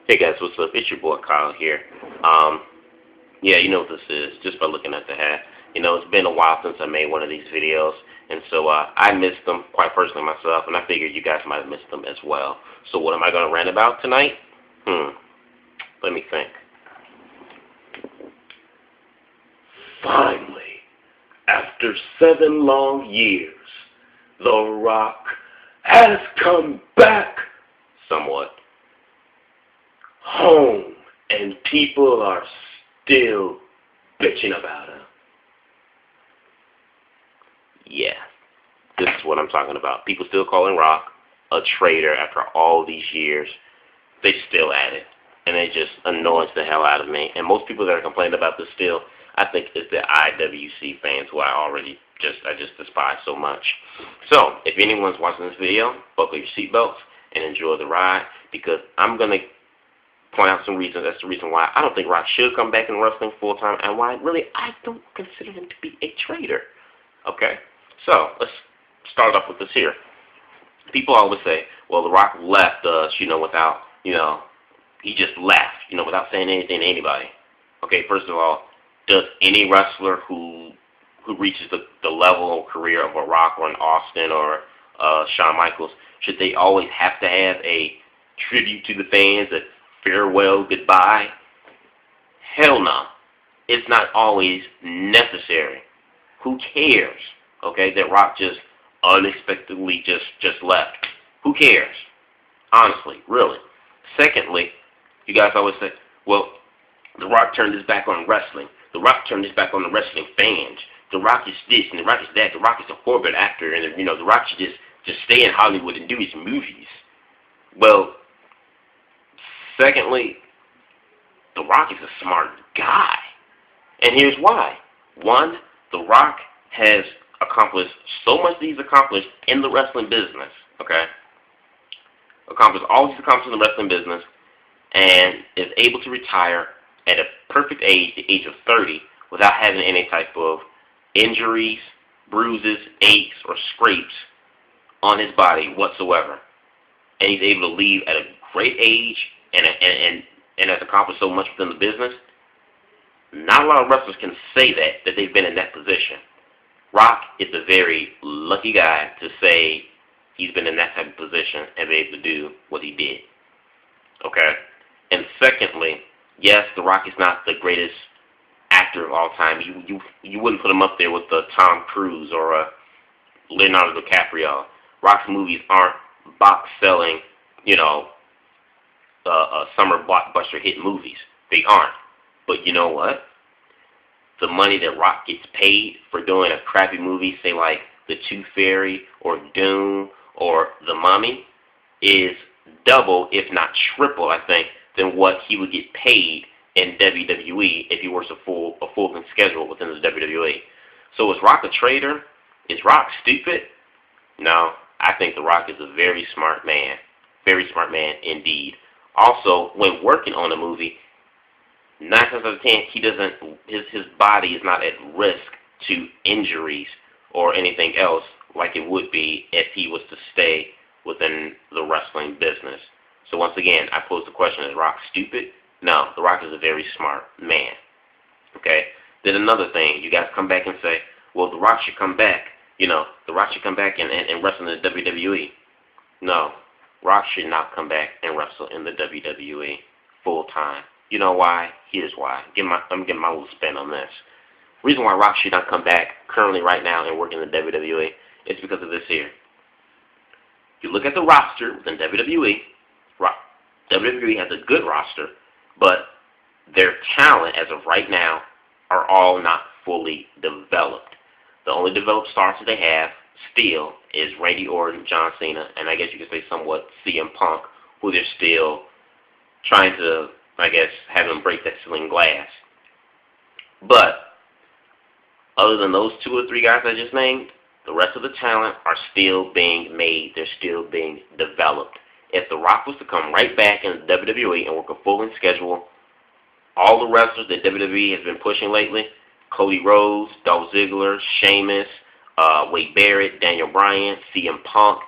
Hey guys, what's up? It's your boy Kyle here. Yeah, you know what this is, just by looking at the hat. It's been a while since I made one of these videos, and so I missed them quite personally myself, and I figured you guys might have missed them as well. So what am I going to rant about tonight? Let me think. Finally, after 7 long years, The Rock has come back somewhat home, and people are still bitching about him. Yeah, this is what I'm talking about. People still calling Rock a traitor after all these years. They still at it, and it just annoys the hell out of me. And most people that are complaining about this still, I think, is the IWC fans who I just despise so much. So, if anyone's watching this video, buckle your seatbelts and enjoy the ride, because I'm going to point out some reasons. That's the reason why I don't think Rock should come back in wrestling full time, and why really I don't consider him to be a traitor. Okay? So, let's start off with this here. People always say, well, The Rock left us, without, he just left, without saying anything to anybody. Okay, first of all, does any wrestler who reaches the level or career of a Rock or an Austin or Shawn Michaels, should they always have to have a tribute to the fans, a farewell goodbye? Hell no. It's not always necessary. Who cares? Okay, that Rock just unexpectedly just left. Who cares? Honestly, really. Secondly, you guys always say, well, The Rock turned his back on wrestling. The Rock turned his back on the wrestling fans. The Rock is this and The Rock is that. The Rock is a horrible actor, and The Rock should just stay in Hollywood and do his movies. Well, secondly, The Rock is a smart guy. And here's why. One, The Rock has accomplished so much that he's accomplished in the wrestling business, okay? Accomplished all he's accomplished in the wrestling business, and is able to retire at a perfect age, the age of 30, without having any type of injuries, bruises, aches, or scrapes on his body whatsoever. And he's able to leave at a great age and has accomplished so much within the business. Not a lot of wrestlers can say that they've been in that position. Rock is a very lucky guy to say he's been in that type of position and be able to do what he did. Okay? And secondly, yes, The Rock is not the greatest actor of all time. You wouldn't put him up there with Tom Cruise or Leonardo DiCaprio. Rock's movies aren't box-selling, summer blockbuster hit movies. They aren't. But you know what? The money that Rock gets paid for doing a crappy movie, say like The Tooth Fairy or Doom or The Mummy, is double, if not triple, I think, than what he would get paid in WWE if he works a full schedule within the WWE. So is Rock a traitor? Is Rock stupid? No, I think The Rock is a very smart man. Very smart man indeed. Also, when working on a movie, 9 times out of 10, his body is not at risk to injuries or anything else like it would be if he was to stay within the wrestling business. So once again, I pose the question, is Rock stupid? No, The Rock is a very smart man. Okay? Then another thing, you guys come back and say, well, The Rock should come back. The Rock should come back and wrestle in the WWE. No, Rock should not come back and wrestle in the WWE full time. You know why? Here's why. I'm giving my little spin on this. The reason why Rock should not come back currently right now and work in the WWE is because of this here. You look at the roster within WWE, WWE has a good roster, but their talent as of right now are all not fully developed. The only developed stars that they have still is Randy Orton, John Cena, and I guess you could say somewhat CM Punk, who they're still trying to, I guess, have them break that ceiling glass. But other than those 2 or 3 guys I just named, the rest of the talent are still being made. They're still being developed. If The Rock was to come right back in the WWE and work a full-length schedule, all the wrestlers that WWE has been pushing lately, Cody Rhodes, Dolph Ziggler, Sheamus, Wade Barrett, Daniel Bryan, CM Punk,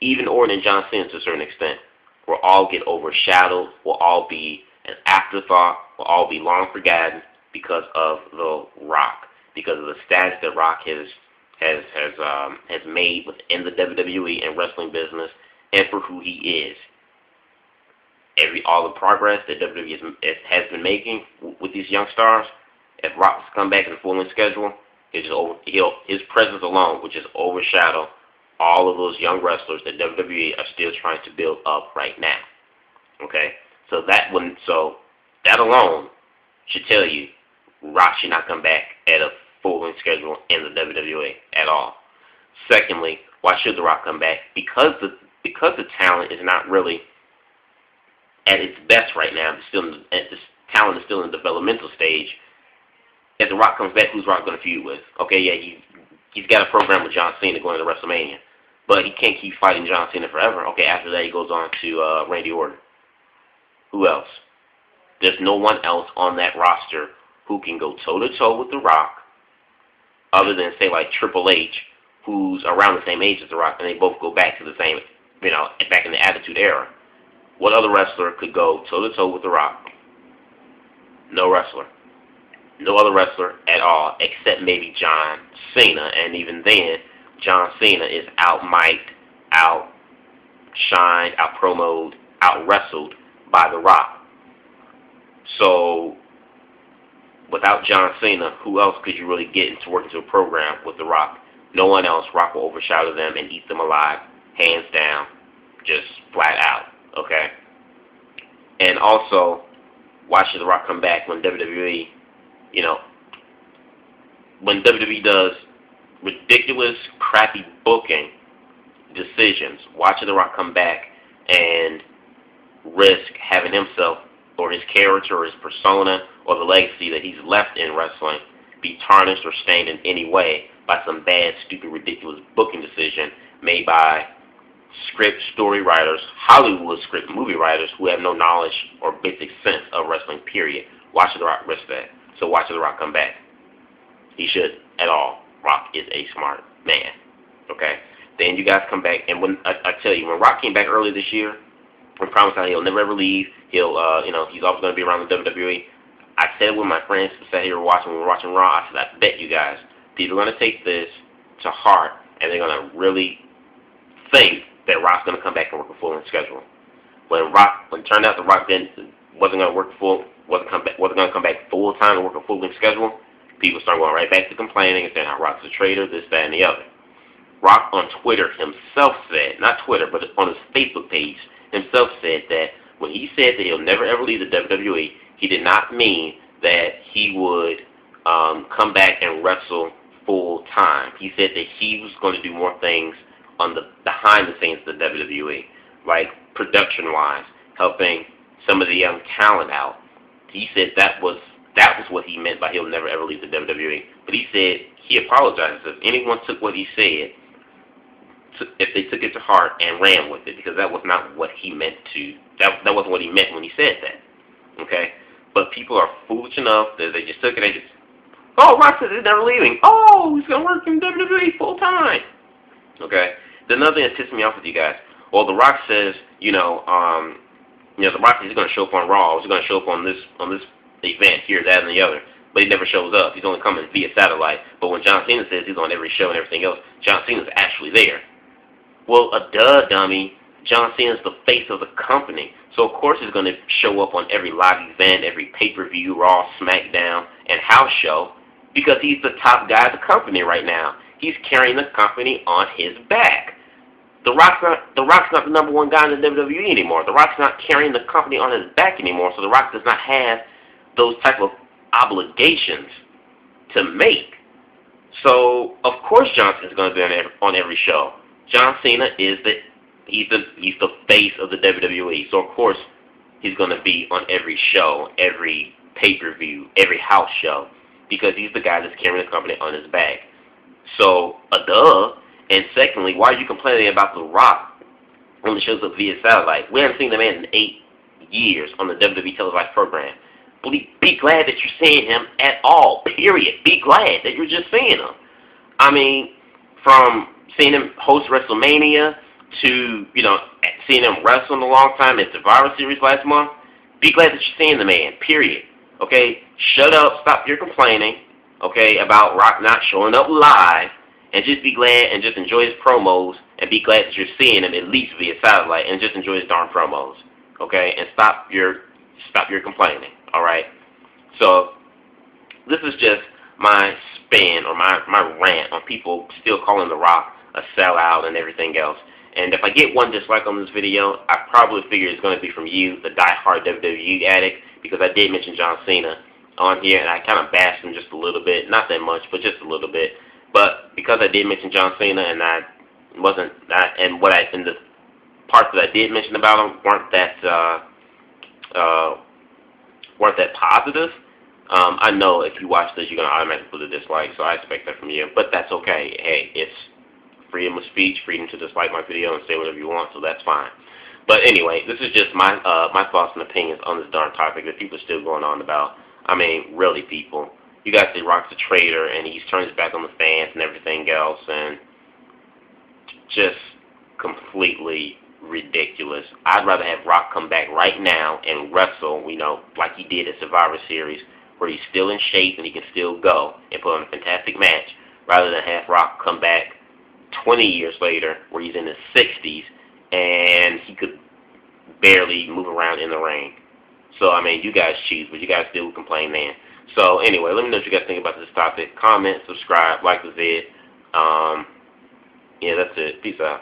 even Orton and John Cena to a certain extent, were all get overshadowed, will all be an afterthought, will all be long forgotten because of The Rock, because of the status that Rock has made within the WWE and wrestling business, and for who he is. All the progress that WWE has been making with these young stars, if Rock's come back in the full-length schedule, his presence alone would just overshadow all of those young wrestlers that WWE are still trying to build up right now. Okay, so that alone should tell you Rock should not come back at a full-length schedule in the WWE at all. Secondly, why should The Rock come back? Because the talent is not really at its best right now. This talent is still in the developmental stage. As The Rock comes back, who's Rock going to feud with? Okay, yeah, he's got a program with John Cena going to WrestleMania, but he can't keep fighting John Cena forever. Okay, after that he goes on to Randy Orton. Who else? There's no one else on that roster who can go toe-to-toe with The Rock, other than, say, like Triple H, who's around the same age as The Rock, and they both go back to the same, back in the Attitude Era. What other wrestler could go toe-to-toe with The Rock? No wrestler. No other wrestler at all, except maybe John Cena, and even then, John Cena is out-mic'd, out-shined, out-promoted, out-wrestled by The Rock. So, without John Cena, who else could you really get into working to a program with The Rock? No one else. Rock will overshadow them and eat them alive, hands down, just flat out, okay? And also, why should The Rock come back when WWE, when WWE does ridiculous, crappy booking decisions? Why should The Rock come back and risk having himself or his character or his persona or the legacy that he's left in wrestling be tarnished or stained in any way by some bad, stupid, ridiculous booking decision made by script story writers, Hollywood script movie writers who have no knowledge or basic sense of wrestling, period? Why should The Rock risk that? So why should The Rock come back? He shouldn't at all. Rock is a smart man, okay? Then you guys come back, and when I tell you, when Rock came back earlier this year, and promised that he'll never ever leave, he's always going to be around the WWE. I said when my friends sat here when we were watching Raw, I said, I bet you guys, people are going to take this to heart, and they're going to really think that Rock's going to come back and work a full-length schedule. When it turned out that Rock wasn't going to come back full-time and work a full-length schedule, people started going right back to complaining and saying how Rock's a traitor, this, that, and the other. Rock on Twitter himself said, not Twitter, but on his Facebook page, himself said that when he said that he'll never ever leave the WWE, he did not mean that he would come back and wrestle full time. He said that he was going to do more things on the behind the scenes of the WWE, like production wise, helping some of the young talent out. He said that was what he meant by he'll never ever leave the WWE. But he said he apologizes if anyone took what he said, if they took it to heart and ran with it, because that was not what he meant to. That wasn't what he meant when he said that. Okay, but people are foolish enough that they just took it. Rock says he's never leaving. Oh, he's gonna work in WWE full time. Okay. The another thing that pissed me off with you guys. Well, The Rock says, The Rock says he's gonna show up on Raw. He's gonna show up on this event here, that, and the other. But he never shows up. He's only coming via satellite. But when John Cena says he's on every show and everything else, John Cena's actually there. Well, dummy. John Cena's the face of the company. So, of course, he's going to show up on every live event, every pay-per-view, Raw, SmackDown, and house show, because he's the top guy of the company right now. He's carrying the company on his back. The Rock's not the number one guy in the WWE anymore. The Rock's not carrying the company on his back anymore, so The Rock does not have those type of obligations to make. So, of course, John Cena's going to be on every show. John Cena is he's the face of the WWE. So, of course, he's going to be on every show, every pay-per-view, every house show, because he's the guy that's carrying the company on his back. So, duh. And secondly, why are you complaining about The Rock when it shows up via satellite? We haven't seen the man in 8 years on the WWE televised program. Be glad that you're seeing him at all, period. Be glad that you're just seeing him. I mean, from seeing him host WrestleMania, to, seeing him wrestle in a long time at Survivor Series last month, be glad that you're seeing the man, period. Okay? Shut up, stop your complaining, okay, about Rock not showing up live, and just be glad and just enjoy his promos, and be glad that you're seeing him at least via satellite, and just enjoy his darn promos, okay? And stop your complaining, all right? So this is just my spin or my rant on people still calling The Rock a sellout and everything else. And if I get one dislike on this video, I probably figure it's going to be from you, the die-hard WWE addict, because I did mention John Cena on here, and I kind of bashed him just a little bit. Not that much, but just a little bit. But because I did mention John Cena, and the parts that I did mention about him weren't that positive. I know if you watch this, you're going to automatically put a dislike, so I expect that from you. But that's okay. Hey, it's freedom of speech, freedom to dislike my video and say whatever you want, so that's fine. But anyway, this is just my thoughts and opinions on this darn topic that people are still going on about. I mean, really, people. You guys say Rock's a traitor, and he's turned his back on the fans and everything else, and just completely ridiculous. I'd rather have Rock come back right now and wrestle, like he did at Survivor Series, where he's still in shape and he can still go and put on a fantastic match, rather than have Rock come back 20 years later, where he's in his 60s, and he could barely move around in the ring. So, I mean, you guys choose, but you guys still complain, man. So, anyway, let me know what you guys think about this topic. Comment, subscribe, like the vid. Yeah, that's it. Peace out.